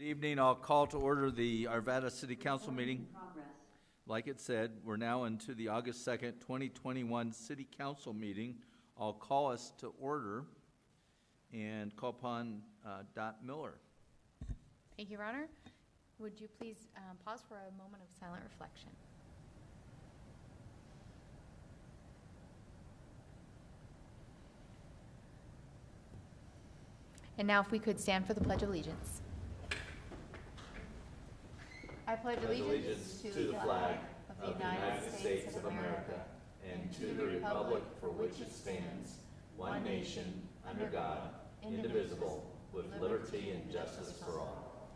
Good evening. I'll call to order the Arvada City Council meeting. Like it said, we're now into the August 2nd, 2021 City Council meeting. I'll call us to order and call upon Dot Miller. Thank you, Your Honor. Would you please pause for a moment of silent reflection? And now if we could stand for the Pledge of Allegiance. I pledge allegiance to the flag of the United States of America and to the republic for which it stands, one nation, under God, indivisible, with liberty and justice for all.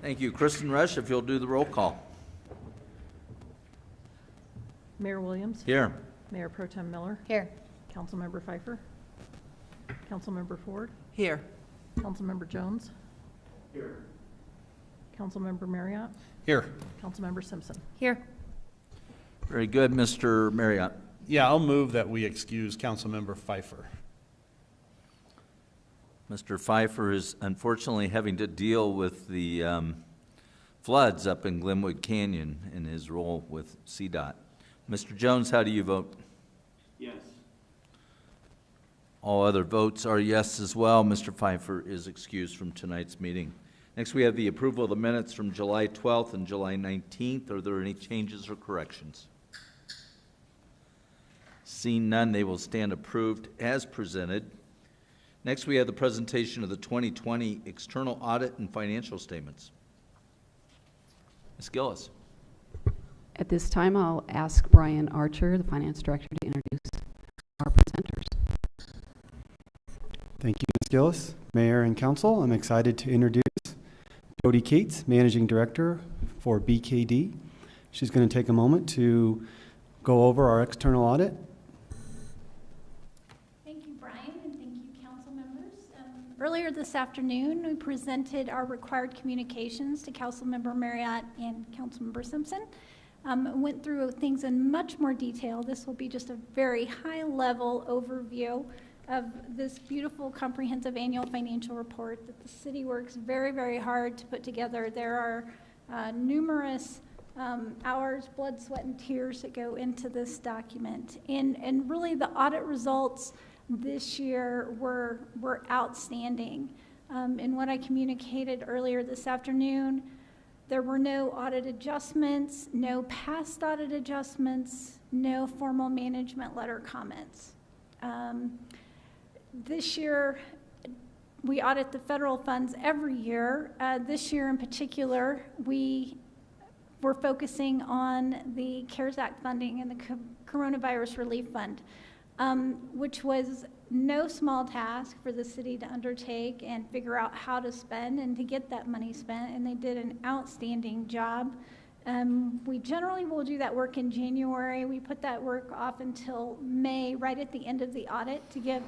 Thank you. Kristen Rush, if you'll do the roll call. Mayor Williams. Here. Mayor Pro Tem Miller. Here. Councilmember Pfeiffer. Councilmember Ford. Here. Councilmember Jones. Here. Councilmember Marriott. Here. Councilmember Simpson. Here. Very good, Mr. Marriott. Yeah, I'll move that we excuse Councilmember Pfeiffer. Mr. Pfeiffer is unfortunately having to deal with the floods up in Glenwood Canyon in his role with CDOT. Mr. Jones, how do you vote? Yes. All other votes are yes as well. Mr. Pfeiffer is excused from tonight's meeting. Next, we have the approval of the minutes from July 12th and July 19th. Are there any changes or corrections? Seeing none, they will stand approved as presented. Next, we have the presentation of the 2020 external audit and financial statements. Ms. Gillis. At this time, I'll ask Brian Archer, the Finance Director, to introduce our presenters. Thank you, Ms. Gillis. Mayor and Council, I'm excited to introduce Jody Cates, Managing Director for BKD. She's going to take a moment to go over our external audit. Thank you, Brian, and thank you, council members. Earlier this afternoon, we presented our required communications to Councilmember Marriott and Councilmember Simpson. Went through things in much more detail. This will be just a very high-level overview of this beautiful, comprehensive annual financial report that the city works very, very hard to put together. There are numerous hours, blood, sweat, and tears that go into this document. And really the audit results this year were outstanding. In what I communicated earlier this afternoon, there were no audit adjustments, no past audit adjustments, no formal management letter comments. This year, we audit the federal funds every year. This year in particular, we were focusing on the CARES Act funding and the Coronavirus Relief Fund, which was no small task for the city to undertake and figure out how to spend and to get that money spent, and they did an outstanding job. We generally will do that work in January. We put that work off until May, right at the end of the audit, to give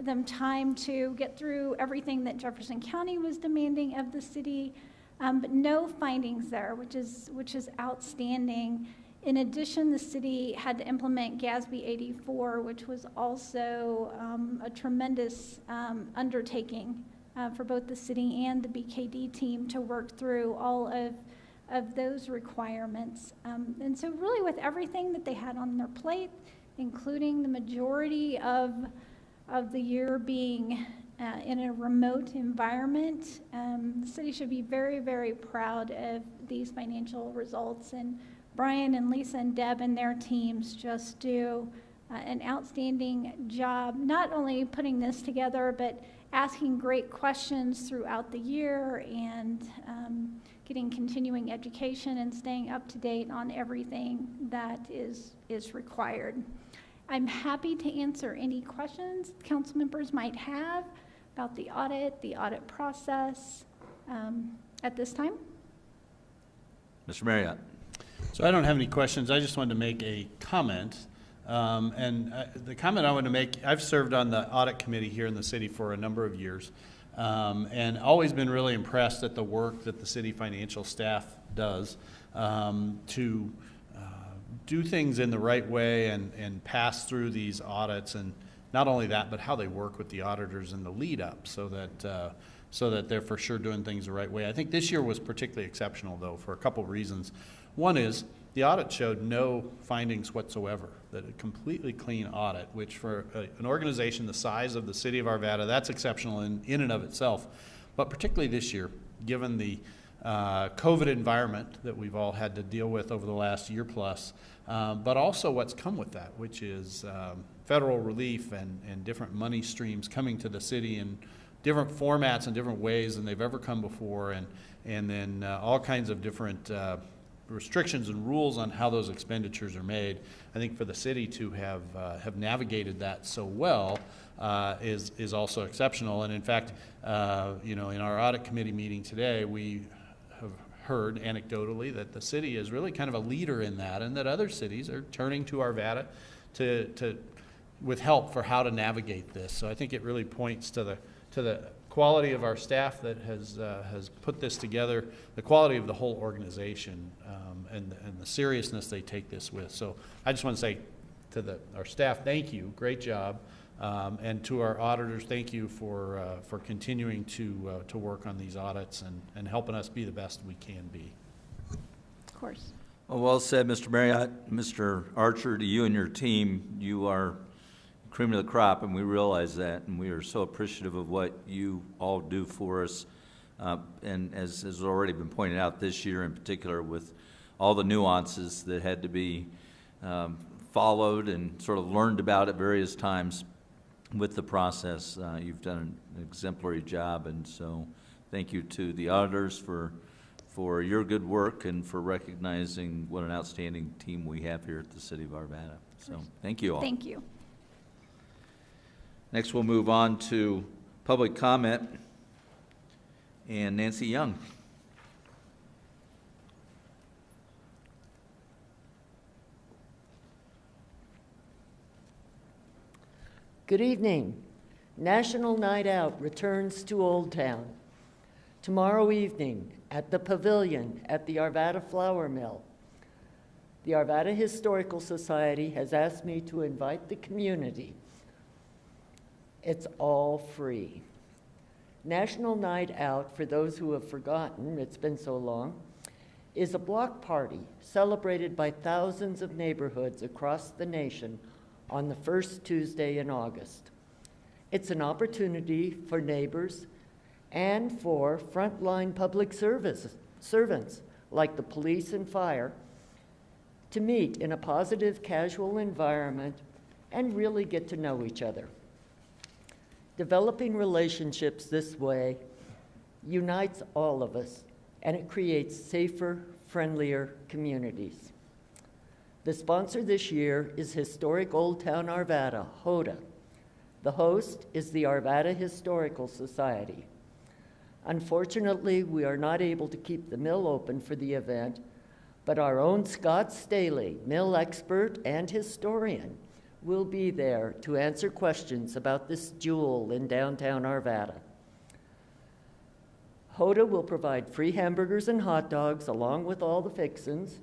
them time to get through everything that Jefferson County was demanding of the city, but no findings there, which is outstanding. In addition, the city had to implement GASB 84, which was also a tremendous undertaking for both the city and the BKD team to work through all of those requirements. And so really with everything that they had on their plate, including the majority of the year being in a remote environment, the city should be very, very proud of these financial results. And Brian and Lisa and Deb and their teams just do an outstanding job, not only putting this together, but asking great questions throughout the year and getting continuing education and staying up to date on everything that is required. I'm happy to answer any questions council members might have about the audit process at this time. Mr. Marriott. So I don't have any questions. I just wanted to make a comment. The comment I want to make, I've served on the audit committee here in the city for a number of years, and always been really impressed at the work that the city financial staff does to do things in the right way and pass through these audits and not only that, but how they work with the auditors in the lead up so that they're for sure doing things the right way. I think this year was particularly exceptional, though, for a couple of reasons. One is the audit showed no findings whatsoever, that a completely clean audit, which for an organization the size of the city of Arvada, that's exceptional in and of itself. But particularly this year, given the COVID environment that we've all had to deal with over the last year plus, but also what's come with that, which is federal relief and different money streams coming to the city in different formats and different ways than they've ever come before, and then all kinds of different restrictions and rules on how those expenditures are made. I think for the city to have navigated that so well is also exceptional. And in fact, you know, in our audit committee meeting today, we have heard anecdotally that the city is really kind of a leader in that, and that other cities are turning to Arvada with help for how to navigate this. So I think it really points to the quality of our staff that has put this together, the quality of the whole organization, and the seriousness they take this with. So I just want to say to our staff, thank you, great job, and to our auditors, thank you for continuing to work on these audits and helping us be the best we can be. Of course. Well said, Mr. Marriott. Mr. Archer, to you and your team, you are cream of the crop, and we realize that, and we are so appreciative of what you all do for us. And as has already been pointed out this year in particular, with all the nuances that had to be followed and sort of learned about at various times with the process, you've done an exemplary job, and so thank you to the auditors for your good work and for recognizing what an outstanding team we have here at the City of Arvada. So thank you all. Thank you. Next, we'll move on to public comment, and Nancy Young. Good evening. National Night Out returns to Old Town. Tomorrow evening at the Pavilion at the Arvada Flour Mill. The Arvada Historical Society has asked me to invite the community. It's all free. National Night Out, for those who have forgotten, it's been so long, is a block party celebrated by thousands of neighborhoods across the nation on the first Tuesday in August. It's an opportunity for neighbors and for frontline public servants like the police and fire to meet in a positive, casual environment and really get to know each other. Developing relationships this way unites all of us, and it creates safer, friendlier communities. The sponsor this year is Historic Old Town Arvada, HOTA. The host is the Arvada Historical Society. Unfortunately, we are not able to keep the mill open for the event, but our own Scott Staley, mill expert and historian, will be there to answer questions about this jewel in downtown Arvada. HOTA will provide free hamburgers and hot dogs along with all the fixins,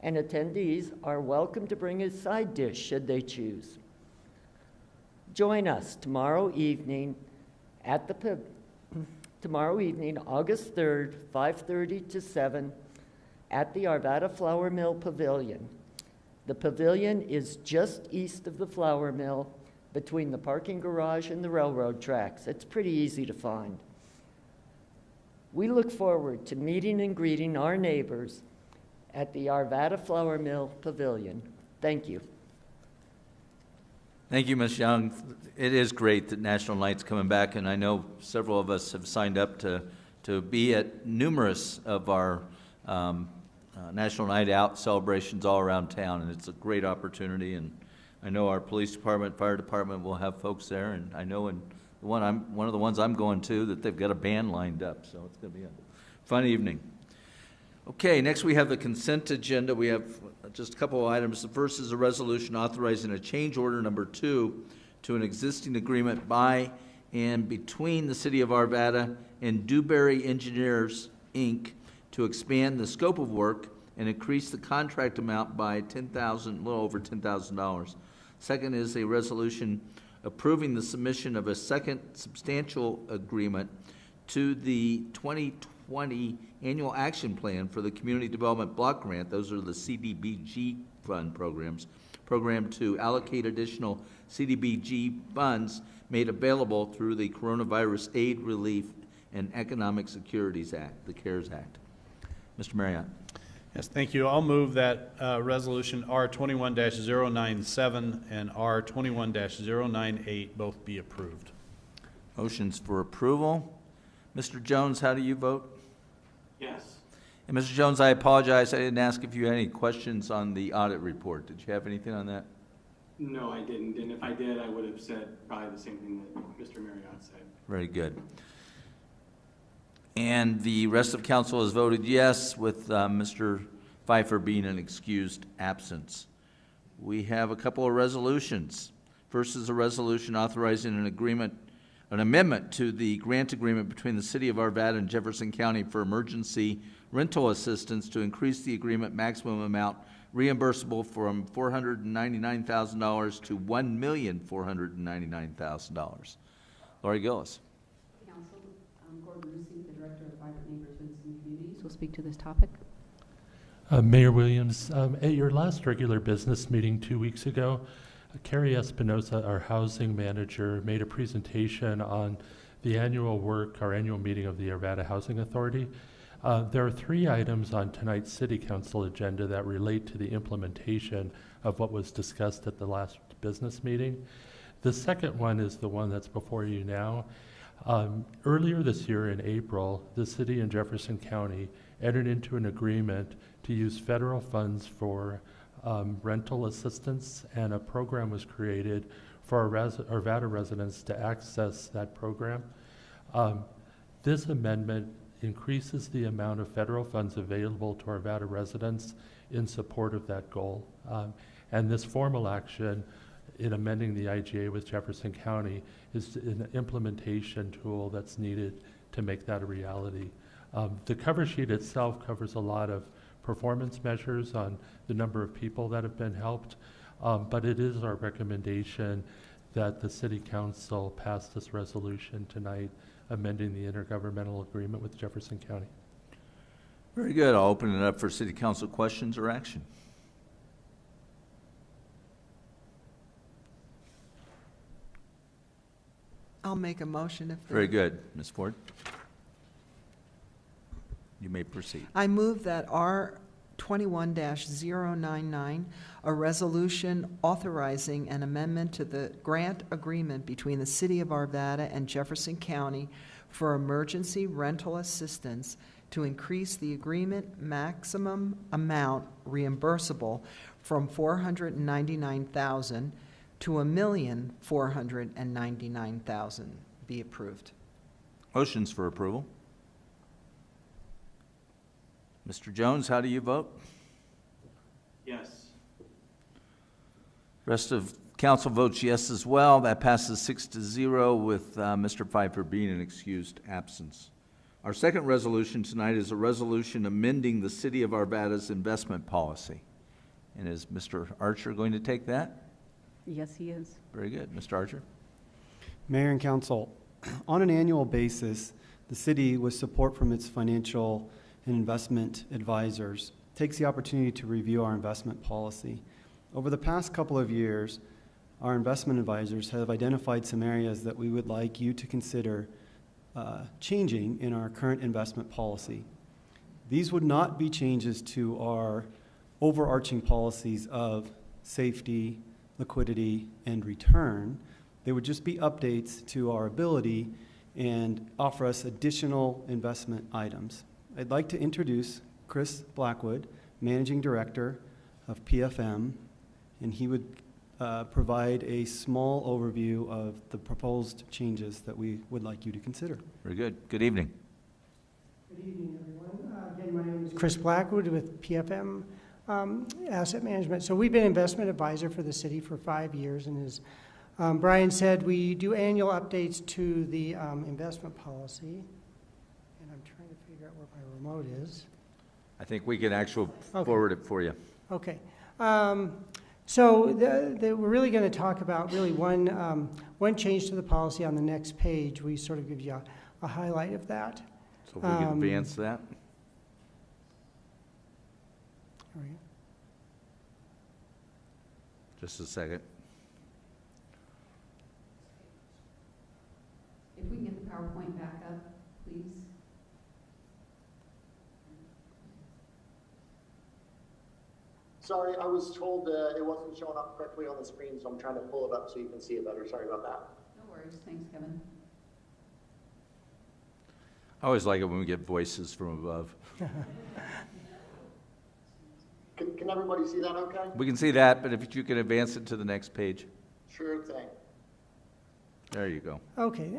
and attendees are welcome to bring a side dish should they choose. Join us tomorrow evening at tomorrow evening, August 3rd, 5:30 to 7 at the Arvada Flour Mill Pavilion. The pavilion is just east of the flour mill, between the parking garage and the railroad tracks. It's pretty easy to find. We look forward to meeting and greeting our neighbors at the Arvada Flour Mill Pavilion. Thank you. Thank you, Ms. Young. It is great that National Night's coming back, and I know several of us have signed up to be at numerous of our National Night Out celebrations all around town, and it's a great opportunity. And I know our police department, fire department will have folks there, and I know in one of the ones I'm going to that they've got a band lined up, so it's going to be a fun evening. Okay, next we have the consent agenda. We have just a couple of items. The first is a resolution authorizing a change order number 2 to an existing agreement by and between the City of Arvada and Dewberry Engineers, Inc., to expand the scope of work and increase the contract amount by a little over $10,000. Second is a resolution approving the submission of a second substantial agreement to the 2020 Annual Action Plan for the Community Development Block Grant. Those are the CDBG fund programs. Program to allocate additional CDBG funds made available through the Coronavirus Aid, Relief, and Economic Securities Act, the CARES Act. Mr. Marriott. Yes, thank you. I'll move that Resolution R21-097 and R21-098 both be approved. Motions for approval. Mr. Jones, how do you vote? Yes. And Mr. Jones, I apologize, I didn't ask if you had any questions on the audit report. Did you have anything on that? No, I didn't. And if I did, I would have said probably the same thing that Mr. Marriott said. Very good. And the rest of council has voted yes, with Mr. Pfeiffer being an excused absence. We have a couple of resolutions. First is a resolution authorizing an amendment to the grant agreement between the City of Arvada and Jefferson County for emergency rental assistance to increase the agreement maximum amount reimbursable from $499,000 to $1,499,000. Lori Gillis. Council, Gordon Lucy, the Director of Vibrant Neighborhoods and Communities, will speak to this topic. Mayor Williams, at your last regular business meeting 2 weeks ago, Carrie Espinosa, our housing manager, made a presentation on the annual meeting of the Arvada Housing Authority. There are 3 items on tonight's City Council agenda that relate to the implementation of what was discussed at the last business meeting. The second one is the one that's before you now. Earlier this year in April, the City and Jefferson County entered into an agreement to use federal funds for rental assistance, and a program was created for Arvada residents to access that program. This amendment increases the amount of federal funds available to Arvada residents in support of that goal. And this formal action in amending the IGA with Jefferson County is an implementation tool that's needed to make that a reality. The cover sheet itself covers a lot of performance measures on the number of people that have been helped, but it is our recommendation that the City Council pass this resolution tonight, amending the intergovernmental agreement with Jefferson County. Very good. I'll open it up for City Council questions or action. I'll make a motion if. Very good. Ms. Ford? You may proceed. I move that R 21-099, a resolution authorizing an amendment to the grant agreement between the City of Arvada and Jefferson County for emergency rental assistance to increase the agreement maximum amount reimbursable from $499,000 to $1,499,000 be approved. Motions for approval. Mr. Jones, how do you vote? Yes. Rest of council votes yes as well. That passes 6-0 with Mr. Pfeiffer being an excused absence. Our second resolution tonight is a resolution amending the City of Arvada's investment policy. And is Mr. Archer going to take that? Yes, he is. Very good. Mr. Archer? Mayor and council, on an annual basis, the city, with support from its financial and investment advisors, takes the opportunity to review our investment policy. Over the past couple of years, our investment advisors have identified some areas that we would like you to consider changing in our current investment policy. These would not be changes to our overarching policies of safety, liquidity, and return. They would just be updates to our ability and offer us additional investment items. I'd like to introduce Chris Blackwood, Managing Director of PFM, and he would provide a small overview of the proposed changes that we would like you to consider. Very good. Good evening. Good evening, everyone. Again, my name is Chris Blackwood with PFM Asset Management. So we've been investment advisor for the city for 5 years, and as Brian said, we do annual updates to the investment policy. And I'm trying to figure out where my remote is. I think we can actually forward it for you. Okay. So we're really going to talk about really one change to the policy on the next page. We sort of give you a highlight of that. So if we can advance that. There we go. Just a second. If we can get the PowerPoint back up, please. Sorry, I was told it wasn't showing up correctly on the screen, so I'm trying to pull it up so you can see it better. Sorry about that. No worries. Thanks, Kevin. I always like it when we get voices from above. Can everybody see that okay? We can see that, but if you can advance it to the next page. Sure thing. There you go. Okay.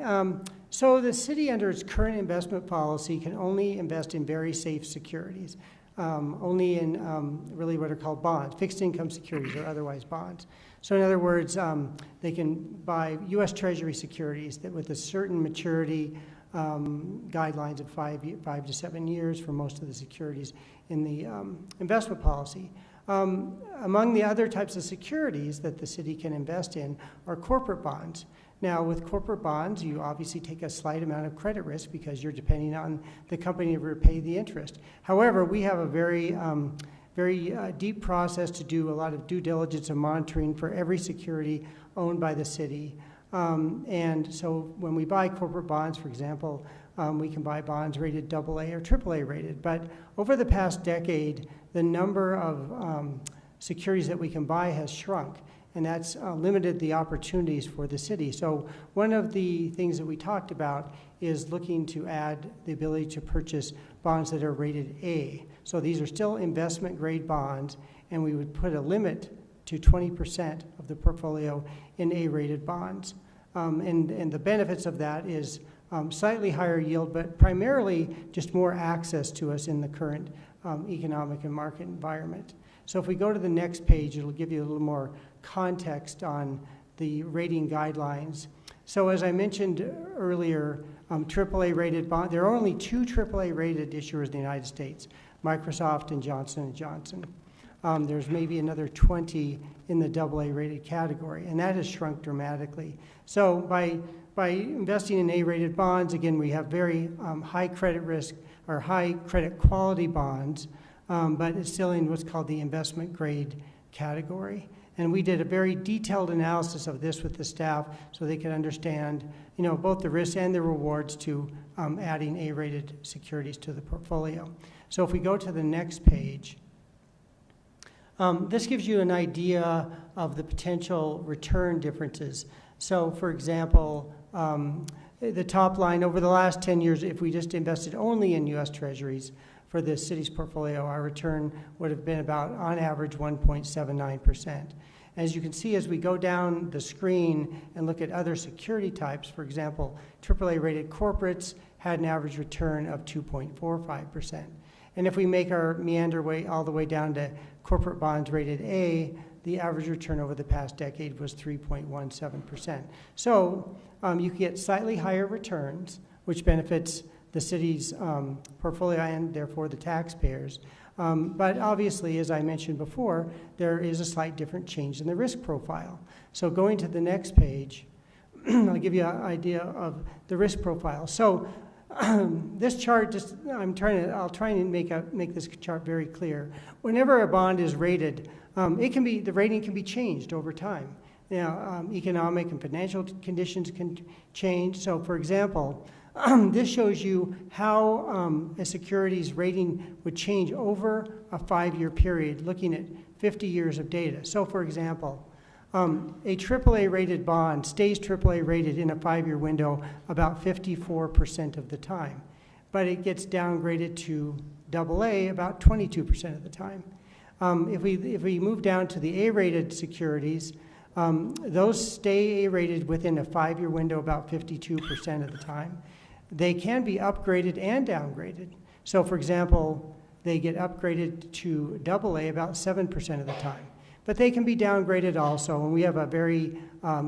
So the city, under its current investment policy, can only invest in very safe securities, only in really what are called bonds, fixed income securities or otherwise bonds. So in other words, they can buy U.S. Treasury securities that with a certain maturity guidelines of 5 to 7 years for most of the securities in the investment policy. Among the other types of securities that the city can invest in are corporate bonds. Now, with corporate bonds, you obviously take a slight amount of credit risk because you're depending on the company to repay the interest. However, we have a very deep process to do a lot of due diligence and monitoring for every security owned by the city. And so when we buy corporate bonds, for example, we can buy bonds rated AA or AAA rated. But over the past decade, the number of securities that we can buy has shrunk, and that's limited the opportunities for the city. So one of the things that we talked about is looking to add the ability to purchase bonds that are rated A. So these are still investment grade bonds, and we would put a limit to 20% of the portfolio in A-rated bonds. And the benefits of that is slightly higher yield, but primarily just more access to us in the current economic and market environment. So if we go to the next page, it'll give you a little more context on the rating guidelines. So as I mentioned earlier, AAA rated bond, there are only 2 AAA rated issuers in the United States, Microsoft and Johnson & Johnson. There's maybe another 20 in the AA rated category, and that has shrunk dramatically. So by investing in A-rated bonds, again, we have very high credit risk or high credit quality bonds, but it's still in what's called the investment grade category. And we did a very detailed analysis of this with the staff so they could understand, both the risks and the rewards to adding A-rated securities to the portfolio. So if we go to the next page, this gives you an idea of the potential return differences. So for example, the top line, over the last 10 years, if we just invested only in U.S. Treasuries for the city's portfolio, our return would have been about, on average, 1.79%. As you can see, as we go down the screen and look at other security types, for example, AAA-rated corporates had an average return of 2.45%. And if we make our meander way all the way down to corporate bonds rated A, the average return over the past decade was 3.17%. So you can get slightly higher returns, which benefits the city's portfolio and therefore the taxpayers. But obviously, as I mentioned before, there is a slight different change in the risk profile. So going to the next page, I'll give you an idea of the risk profile. So this chart, I'll try and make this chart very clear. Whenever a bond is rated, the rating can be changed over time. Now, economic and financial conditions can change. So, for example, this shows you how a security's rating would change over a 5-year period, looking at 50 years of data. So, for example, a AAA rated bond stays AAA rated in a 5-year window about 54% of the time, but it gets downgraded to AA about 22% of the time. If we move down to the A-rated securities, those stay A-rated within a 5-year window about 52% of the time. They can be upgraded and downgraded. So, for example, they get upgraded to AA about 7% of the time. But they can be downgraded also, and we have a very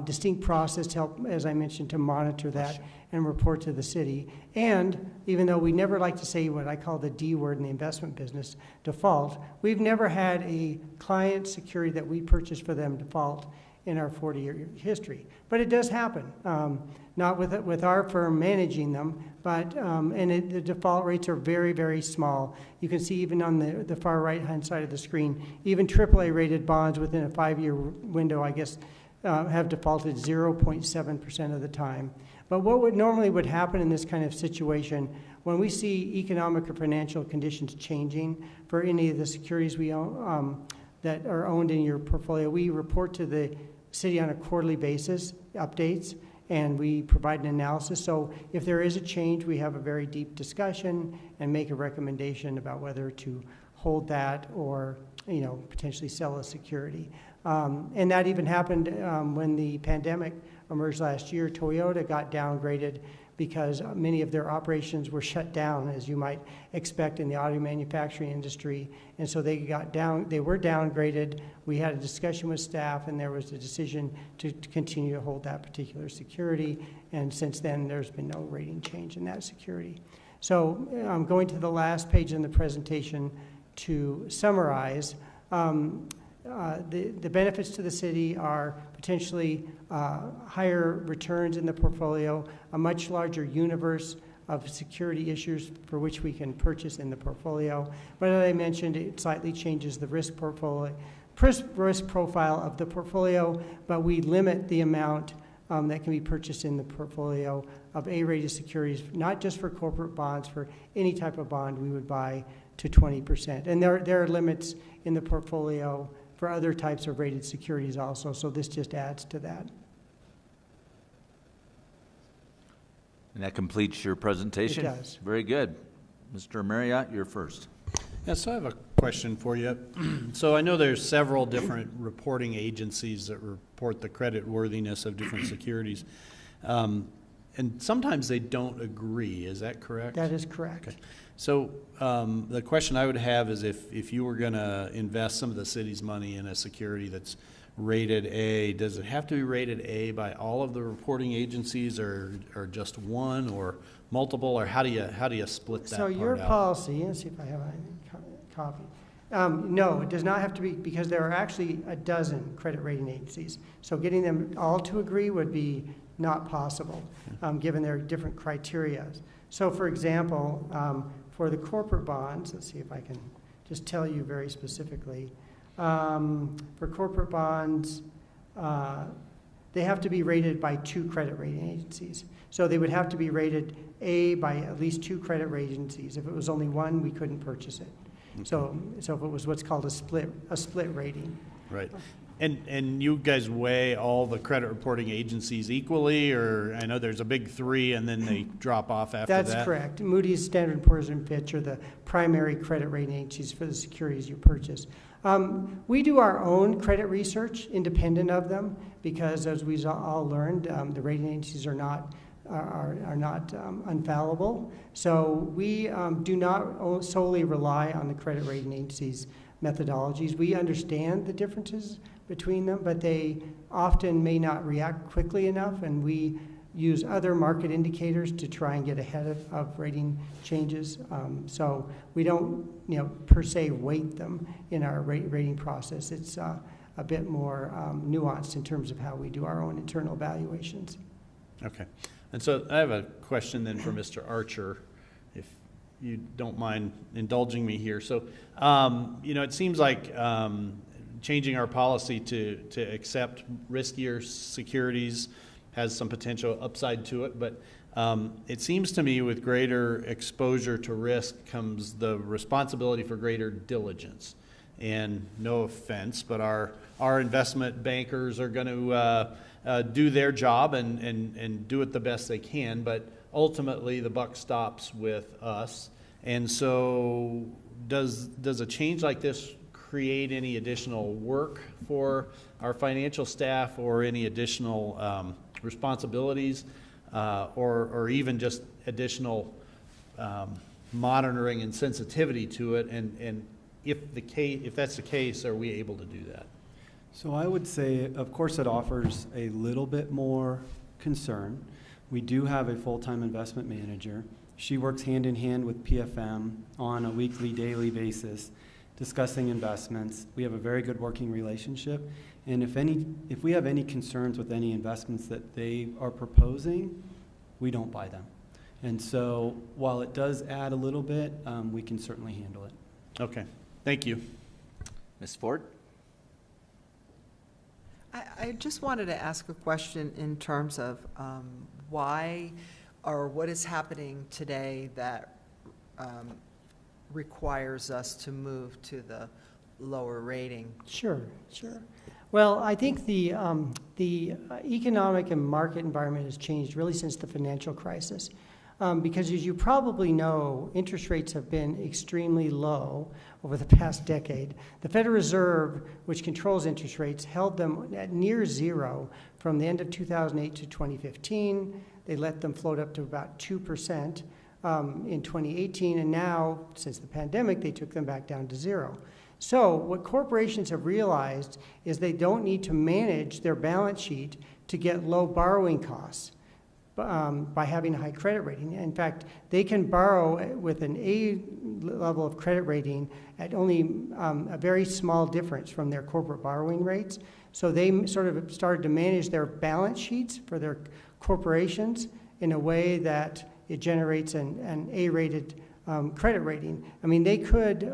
distinct process to help, as I mentioned, to monitor that and report to the city. And even though we never like to say what I call the D word in the investment business, default, we've never had a client security that we purchased for them default in our 40-year history. But it does happen, not with our firm managing them, but the default rates are very, very small. You can see even on the far right-hand side of the screen, even AAA-rated bonds within a 5-year window, I guess, have defaulted 0.7% of the time. But what normally would happen in this kind of situation, when we see economic or financial conditions changing for any of the securities we own, that are owned in your portfolio, we report to the city on a quarterly basis, updates, and we provide an analysis. So if there is a change, we have a very deep discussion and make a recommendation about whether to hold that or, potentially sell a security. And that even happened when the pandemic emerged last year. Toyota got downgraded because many of their operations were shut down, as you might expect in the auto manufacturing industry. And so they were downgraded. We had a discussion with staff, and there was a decision to continue to hold that particular security. And since then, there's been no rating change in that security. So I'm going to the last page in the presentation to summarize. The benefits to the city are potentially higher returns in the portfolio, a much larger universe of security issues for which we can purchase in the portfolio. But as I mentioned, it slightly changes the risk profile of the portfolio, but we limit the amount that can be purchased in the portfolio of A-rated securities, not just for corporate bonds, for any type of bond we would buy, to 20%. And there are limits in the portfolio for other types of rated securities also, so this just adds to that. And that completes your presentation? It does. Very good. Mr. Marriott, you're first. Yeah, so I have a question for you. So I know there's several different reporting agencies that report the credit worthiness of different securities. And sometimes they don't agree, is that correct? That is correct. Okay. So the question I would have is if you were going to invest some of the city's money in a security that's rated A, does it have to be rated A by all of the reporting agencies, or just one, or multiple, or how do you split that part out? So your policy, let's see if I have a copy. No, it does not have to be, because there are actually a dozen credit rating agencies. So getting them all to agree would be not possible, given their different criteria. So for example, for the corporate bonds, let's see if I can just tell you very specifically. For corporate bonds, they have to be rated by 2 credit rating agencies. So they would have to be rated A by at least 2 credit rating agencies. If it was only one, we couldn't purchase it. Okay. So if it was what's called a split rating. Right. And you guys weigh all the credit reporting agencies equally, or I know there's a big 3 and then they drop off after that? That's correct. Moody's, Standard & Poor's, and Fitch are the primary credit rating agencies for the securities you purchase. We do our own credit research independent of them because, as we all learned, the rating agencies are not infallible. So we do not solely rely on the credit rating agencies' methodologies. We understand the differences between them, but they often may not react quickly enough, and we use other market indicators to try and get ahead of rating changes. So we don't, per se weight them in our rating process. It's a bit more nuanced in terms of how we do our own internal evaluations. Okay. And so I have a question then for Mr. Archer, if you don't mind indulging me here. So, it seems like changing our policy to accept riskier securities has some potential upside to it, but it seems to me with greater exposure to risk comes the responsibility for greater diligence. And no offense, but our investment bankers are going to do their job and do it the best they can, but ultimately the buck stops with us. And so does a change like this create any additional work for our financial staff, or any additional responsibilities, or even just additional monitoring and sensitivity to it? And if that's the case, are we able to do that? So I would say, of course, it offers a little bit more concern. We do have a full-time investment manager. She works hand in hand with PFM on a weekly, daily basis, discussing investments. We have a very good working relationship. And if we have any concerns with any investments that they are proposing, we don't buy them. And so while it does add a little bit, we can certainly handle it. Okay, thank you. Ms. Ford? I just wanted to ask a question in terms of why or what is happening today that requires us to move to the lower rating. Sure. Well, I think the economic and market environment has changed really since the financial crisis. Because as you probably know, interest rates have been extremely low over the past decade. The Federal Reserve, which controls interest rates, held them at near zero from the end of 2008 to 2015. They let them float up to about 2% in 2018, and now, since the pandemic, they took them back down to zero. So what corporations have realized is they don't need to manage their balance sheet to get low borrowing costs by having a high credit rating. In fact, they can borrow with an A level of credit rating at only a very small difference from their corporate borrowing rates. So they sort of started to manage their balance sheets for their corporations in a way that it generates an A-rated credit rating. I mean, they could,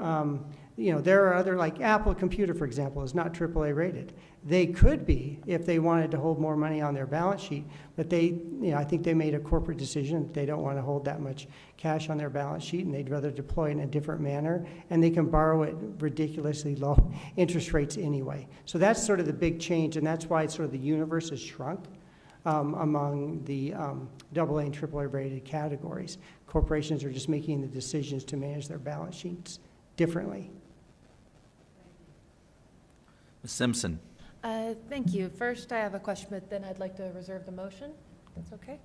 there are other, like Apple Computer, for example, is not AAA rated. They could be if they wanted to hold more money on their balance sheet, but I think they made a corporate decision. They don't want to hold that much cash on their balance sheet, and they'd rather deploy it in a different manner, and they can borrow at ridiculously low interest rates anyway. So that's sort of the big change, and that's why sort of the universe has shrunk among the AA and AAA rated categories. Corporations are just making the decisions to manage their balance sheets differently. Ms. Simpson? Thank you. First, I have a question, but then I'd like to reserve the motion. That's okay?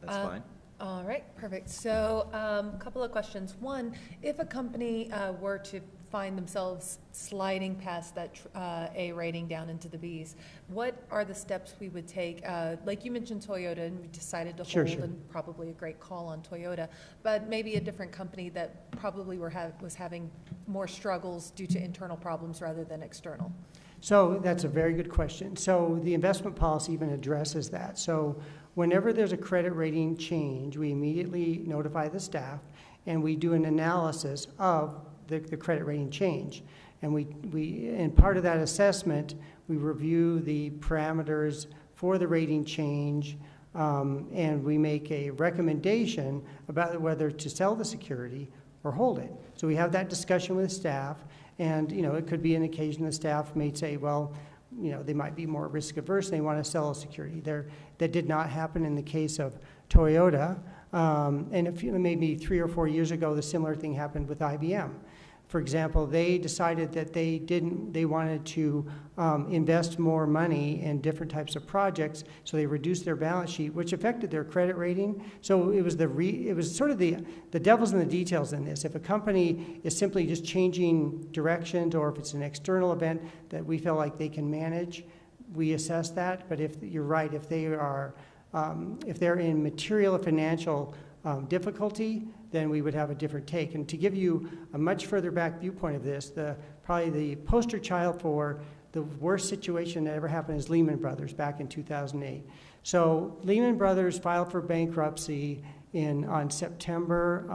That's fine. All right, perfect. So a couple of questions. One, if a company were to find themselves sliding past that A rating down into the Bs, what are the steps we would take? Like you mentioned Toyota, and we decided to hold, and probably a great call on Toyota, but maybe a different company that probably was having more struggles due to internal problems rather than external. So that's a very good question. So the investment policy even addresses that. So whenever there's a credit rating change, we immediately notify the staff, and we do an analysis of the credit rating change. And and part of that assessment, we review the parameters for the rating change, and we make a recommendation about whether to sell the security or hold it. So we have that discussion with staff, and it could be an occasion the staff may say, well, they might be more risk averse and they want to sell a security. That did not happen in the case of Toyota. And maybe 3 or 4 years ago, the similar thing happened with IBM. For example, they decided that they wanted to invest more money in different types of projects, so they reduced their balance sheet, which affected their credit rating. So it was sort of the devil's in the details in this. If a company is simply just changing directions, or if it's an external event that we feel like they can manage, we assess that. But if you're right, if they're in material or financial difficulty, then we would have a different take. And to give you a much further back viewpoint of this, probably the poster child for the worst situation that ever happened is Lehman Brothers back in 2008. So Lehman Brothers filed for bankruptcy on September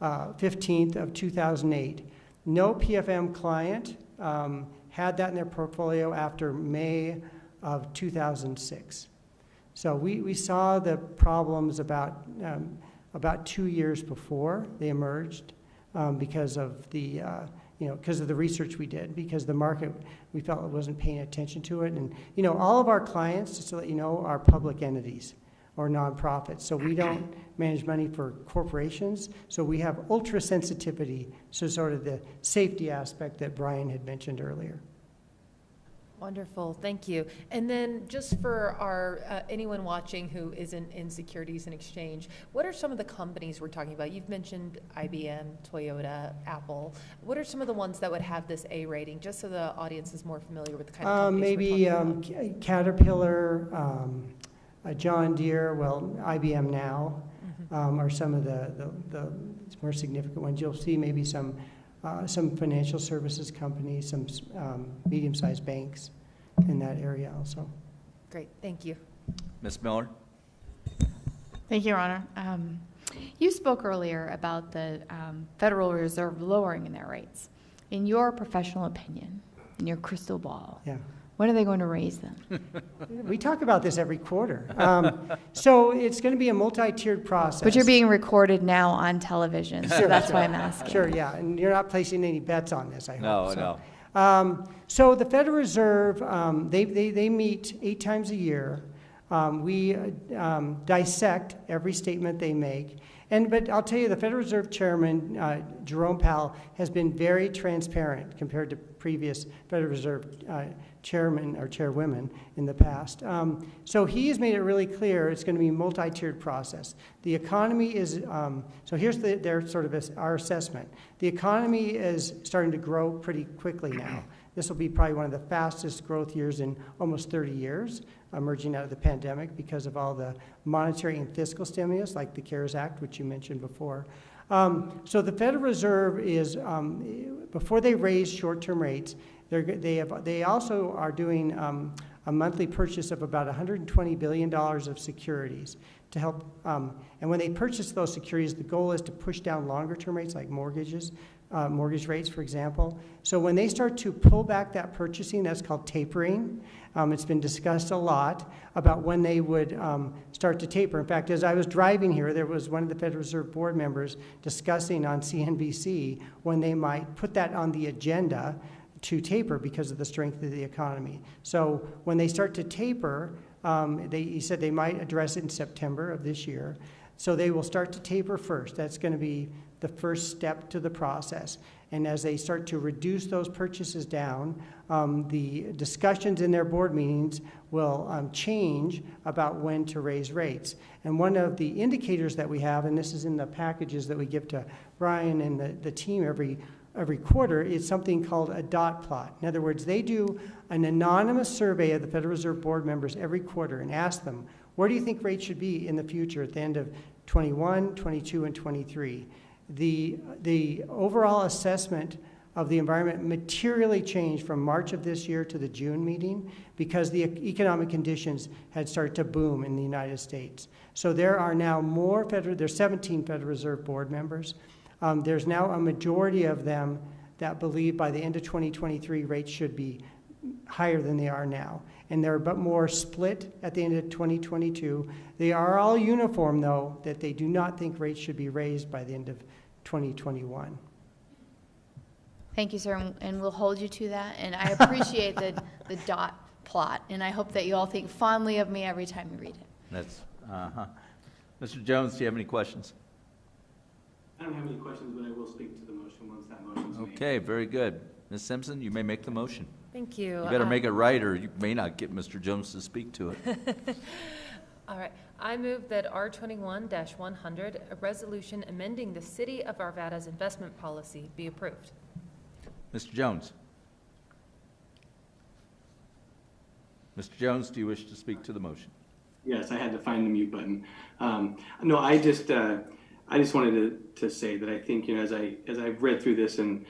15th of 2008. No PFM client had that in their portfolio after May of 2006. So we saw the problems about 2 years before they emerged because of the research we did, because the market, we felt it wasn't paying attention to it. And all of our clients, just to let you know, are public entities or nonprofits. So we don't manage money for corporations. So we have ultra sensitivity, so sort of the safety aspect that Brian had mentioned earlier. Wonderful, thank you. And then just for our, anyone watching who isn't in Securities and Exchange, what are some of the companies we're talking about? You've mentioned IBM, Toyota, Apple. What are some of the ones that would have this A rating, just so the audience is more familiar with the kind of companies we're talking about? Caterpillar, John Deere, well, IBM now, are some of the more significant ones. You'll see maybe some financial services companies, some medium-sized banks in that area also. Great, thank you. Ms. Miller? Thank you, Your Honor. You spoke earlier about the Federal Reserve lowering their rates. In your professional opinion, in your crystal ball, Yeah. when are they going to raise them? We talk about this every quarter. So it's going to be a multi-tiered process. But you're being recorded now on television, so that's why I'm asking. Sure, yeah, and you're not placing any bets on this, I hope. No. So the Federal Reserve, they meet 8 times a year. We dissect every statement they make. But I'll tell you, the Federal Reserve Chairman, Jerome Powell, has been very transparent compared to previous Federal Reserve chairmen or chairwomen in the past. So he has made it really clear it's going to be a multi-tiered process. The economy is, so here's their sort of our assessment. The economy is starting to grow pretty quickly now. This will be probably one of the fastest growth years in almost 30 years, emerging out of the pandemic because of all the monetary and fiscal stimulus, like the CARES Act, which you mentioned before. So the Federal Reserve is, before they raise short-term rates, they also are doing a monthly purchase of about $120 billion of securities to help. And when they purchase those securities, the goal is to push down longer-term rates like mortgages, mortgage rates, for example. So when they start to pull back that purchasing, that's called tapering. It's been discussed a lot about when they would start to taper. In fact, as I was driving here, there was one of the Federal Reserve Board members discussing on CNBC when they might put that on the agenda to taper because of the strength of the economy. So when they start to taper, he said they might address it in September of this year. So they will start to taper first. That's going to be the first step to the process. And as they start to reduce those purchases down, the discussions in their board meetings will change about when to raise rates. And one of the indicators that we have, and this is in the packages that we give to Brian and the team every quarter, is something called a dot plot. In other words, they do an anonymous survey of the Federal Reserve Board members every quarter and ask them, where do you think rates should be in the future at the end of 21, 22, and 23? The overall assessment of the environment materially changed from March of this year to the June meeting because the economic conditions had started to boom in the United States. So there are now there's 17 Federal Reserve Board members. There's now a majority of them that believe by the end of 2023 rates should be higher than they are now. And they're but more split at the end of 2022. They are all uniform, though, that they do not think rates should be raised by the end of 2021. Thank you, sir, and we'll hold you to that. And I appreciate the dot plot, and I hope that you all think fondly of me every time you read it. That's, Mr. Jones, do you have any questions? I don't have any questions, but I will speak to the motion once that motion's made. Okay, very good. Ms. Simpson, you may make the motion. Thank you. You better make it right, or you may not get Mr. Jones to speak to it. All right. I move that R21-100, a resolution amending the City of Arvada's investment policy, be approved. Mr. Jones. Mr. Jones, do you wish to speak to the motion? Yes, I had to find the mute button. No, I just wanted to say that I think, as I've read through this and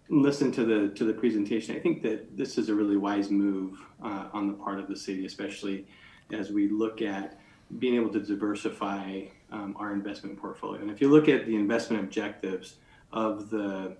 listened to the presentation, I think that this is a really wise move on the part of the city, especially as we look at being able to diversify our investment portfolio. And if you look at the investment objectives of the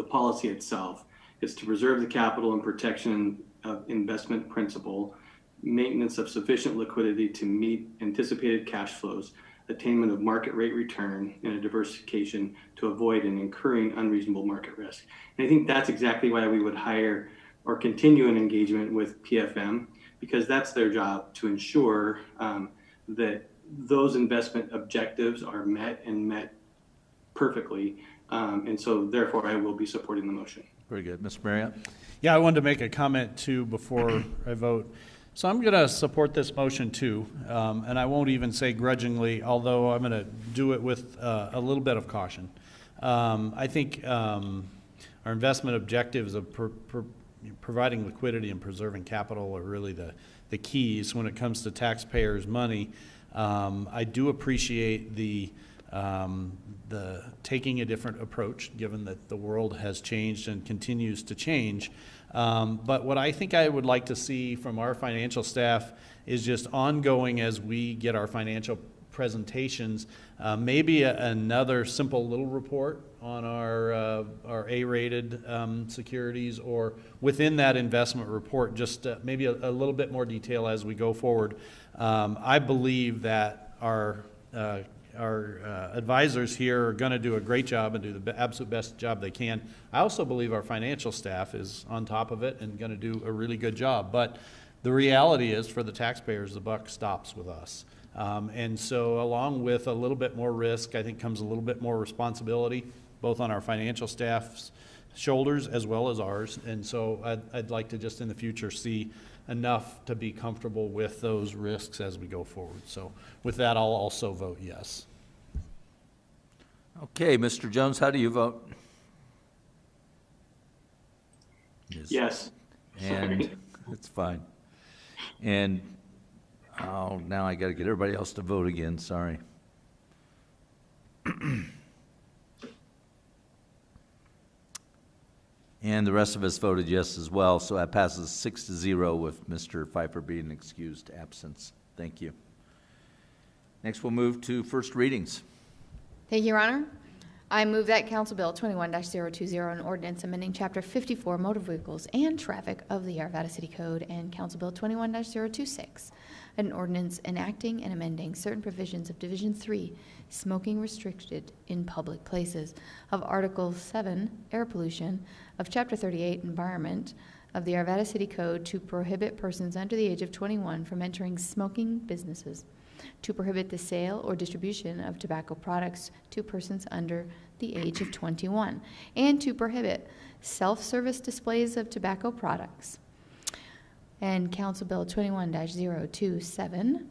policy itself, it's to preserve the capital and protection of investment principle, maintenance of sufficient liquidity to meet anticipated cash flows, attainment of market rate return, and a diversification to avoid an incurring unreasonable market risk. And I think that's exactly why we would hire or continue an engagement with PFM, because that's their job, to ensure that those investment objectives are met and met perfectly. And so therefore I will be supporting the motion. Very good. Mr. Marriott? Yeah, I wanted to make a comment too before I vote. So I'm going to support this motion too, and I won't even say grudgingly, although I'm going to do it with a little bit of caution. I think our investment objectives of providing liquidity and preserving capital are really the keys when it comes to taxpayers' money. I do appreciate the taking a different approach, given that the world has changed and continues to change. But what I think I would like to see from our financial staff is just ongoing as we get our financial presentations, maybe another simple little report on our A-rated securities, or within that investment report, just maybe a little bit more detail as we go forward. I believe that our advisors here are going to do a great job and do the absolute best job they can. I also believe our financial staff is on top of it and going to do a really good job. But the reality is, for the taxpayers, the buck stops with us. And so along with a little bit more risk, I think comes a little bit more responsibility, both on our financial staff's shoulders as well as ours. And so I'd like to just in the future see enough to be comfortable with those risks as we go forward. So with that, I'll also vote yes. Okay, Mr. Jones, how do you vote? Yes. And it's fine. And now I got to get everybody else to vote again. Sorry. And the rest of us voted yes as well, so that passes 6-0 with Mr. Pfeiffer being excused absence. Thank you. Next, we'll move to first readings. Thank you, Your Honor. I move that Council Bill 21-020, an ordinance amending Chapter 54 Motor Vehicles and Traffic of the Arvada City Code, and Council Bill 21-026, an ordinance enacting and amending certain provisions of Division 3, Smoking Restricted in Public Places, of Article 7, Air Pollution, of Chapter 38, Environment, of the Arvada City Code to prohibit persons under the age of 21 from entering smoking businesses, to prohibit the sale or distribution of tobacco products to persons under the age of 21, and to prohibit self-service displays of tobacco products. And Council Bill 21-027,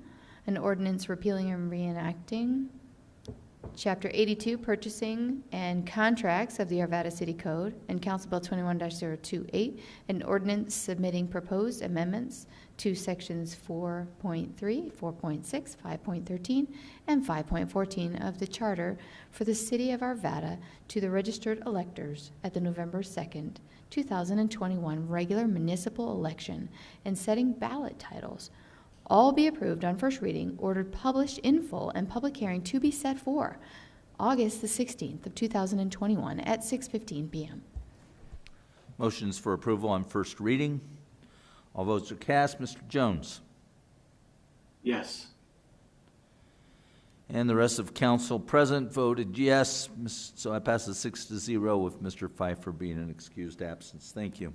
an ordinance repealing and reenacting Chapter 82, Purchasing and Contracts of the Arvada City Code, and Council Bill 21-028, an ordinance submitting proposed amendments to Sections 4.3, 4.6, 5.13, and 5.14 of the Charter for the City of Arvada to the registered electors at the November 2nd, 2021 regular municipal election, and setting ballot titles. All be approved on first reading, ordered published in full, and public hearing to be set for August the 16th of 2021 at 6:15 p.m. Motions for approval on first reading. All votes are cast. Mr. Jones? Yes. And the rest of council present voted yes, so that passes 6-0 with Mr. Pfeiffer being an excused absence. Thank you.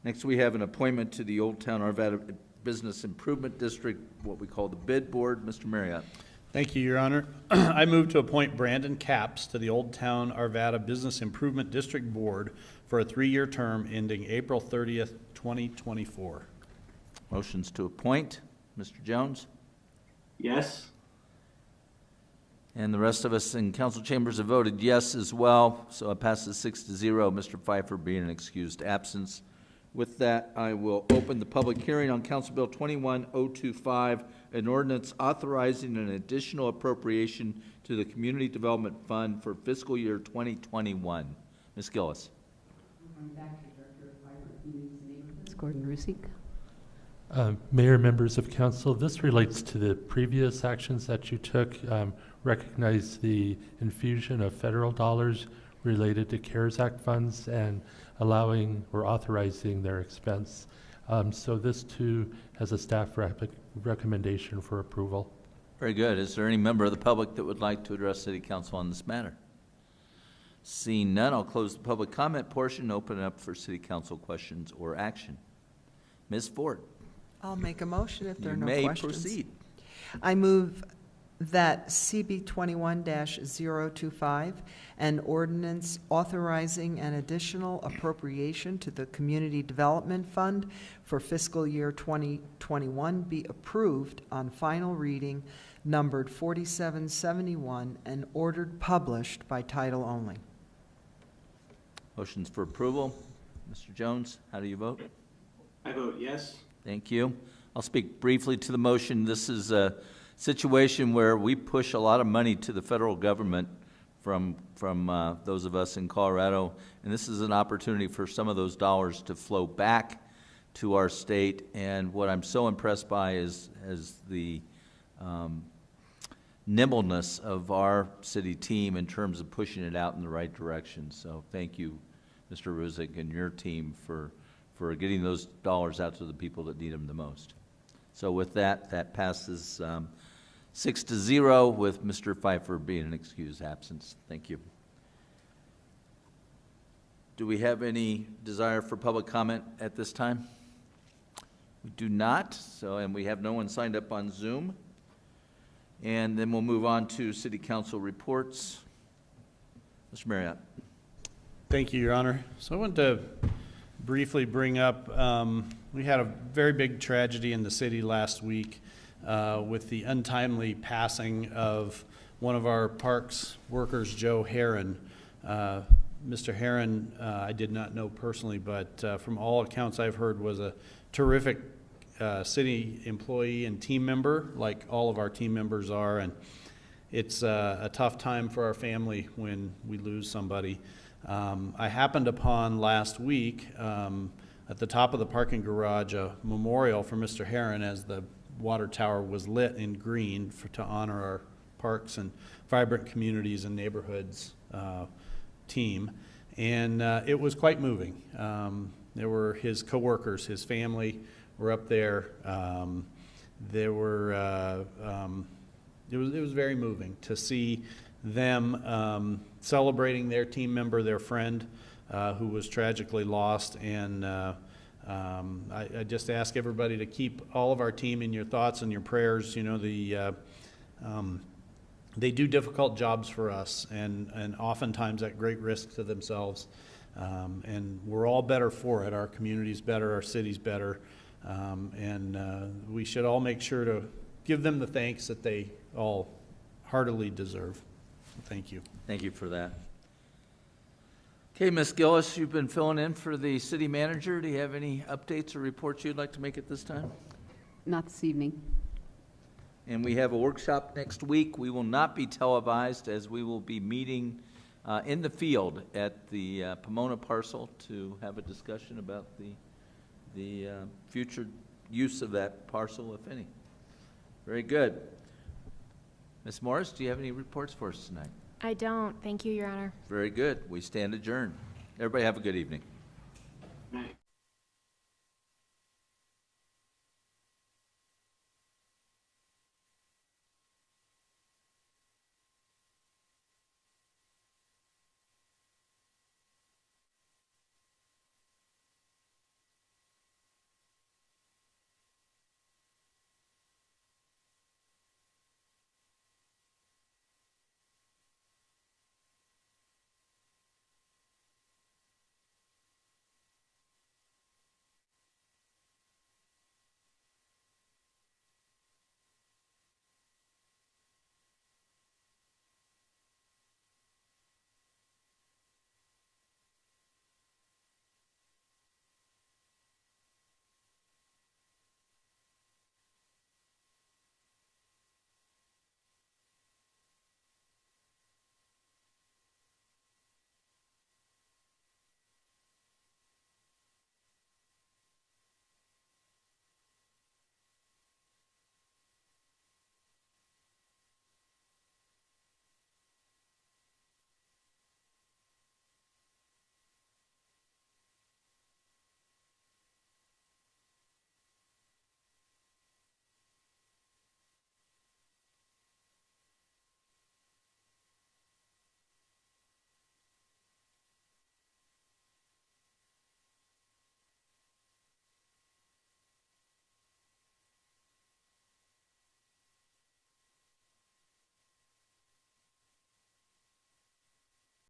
Next, we have an appointment to the Old Town Arvada Business Improvement District, what we call the bid board. Mr. Marriott. Thank you, Your Honor. I move to appoint Brandon Capps to the Old Town Arvada Business Improvement District Board for a 3-year term ending April 30th, 2024. Motions to appoint. Mr. Jones? Yes. And the rest of us in council chambers have voted yes as well, so it passes 6-0, Mr. Pfeiffer being an excused absence. With that, I will open the public hearing on Council Bill 21-025, an ordinance authorizing an additional appropriation to the Community Development Fund for fiscal year 2021. Ms. Gillis. Gordon Rusick. Mayor, members of council, this relates to the previous actions that you took. Recognize the infusion of federal dollars related to CARES Act funds and allowing or authorizing their expense. So this too has a staff recommendation for approval. Very good. Is there any member of the public that would like to address City Council on this matter? Seeing none, I'll close the public comment portion and open it up for City Council questions or action. Ms. Ford. I'll make a motion if there are no questions. You may questions. proceed. I move that CB 21-025, an ordinance authorizing an additional appropriation to the Community Development Fund for fiscal year 2021 be approved on final reading numbered 4771 and ordered published by title only. Motions for approval. Mr. Jones, how do you vote? I vote yes. Thank you. I'll speak briefly to the motion. This is a situation where we push a lot of money to the federal government from those of us in Colorado, and this is an opportunity for some of those dollars to flow back to our state. And what I'm so impressed by is the nimbleness of our city team in terms of pushing it out in the right direction. So thank you, Mr. Ruzick, and your team for getting those dollars out to the people that need them the most. So with that, that passes 6-0 with Mr. Pfeiffer being an excused absence. Thank you. Do we have any desire for public comment at this time? We do not, and we have no one signed up on Zoom. And then we'll move on to City Council reports. Mr. Marriott. Thank you, Your Honor. So I want to briefly bring up, we had a very big tragedy in the city last week with the untimely passing of one of our parks workers, Joe Herron. Mr. Herron, I did not know personally, but from all accounts I've heard, was a terrific city employee and team member, like all of our team members are. And it's a tough time for our family when we lose somebody. I happened upon last week at the top of the parking garage a memorial for Mr. Herron as the water tower was lit in green to honor our parks and vibrant communities and neighborhoods team. And it was quite moving. There were his coworkers, his family were up there. It was very moving to see them celebrating their team member, their friend, who was tragically lost. And I just ask everybody to keep all of our team in your thoughts and your prayers. You know, they do difficult jobs for us, and oftentimes at great risk to themselves. And we're all better for it. Our community's better, our city's better. And we should all make sure to give them the thanks that they all heartily deserve. Thank you. Thank you for that. Okay, Ms. Gillis, you've been filling in for the city manager. Do you have any updates or reports you'd like to make at this time? Not this evening. And we have a workshop next week. We will not be televised, as we will be meeting in the field at the Pomona parcel to have a discussion about the future use of that parcel, if any. Very good. Ms. Morris, do you have any reports for us tonight? I don't. Thank you, Your Honor. Very good. We stand adjourned. Everybody have a good evening. Right.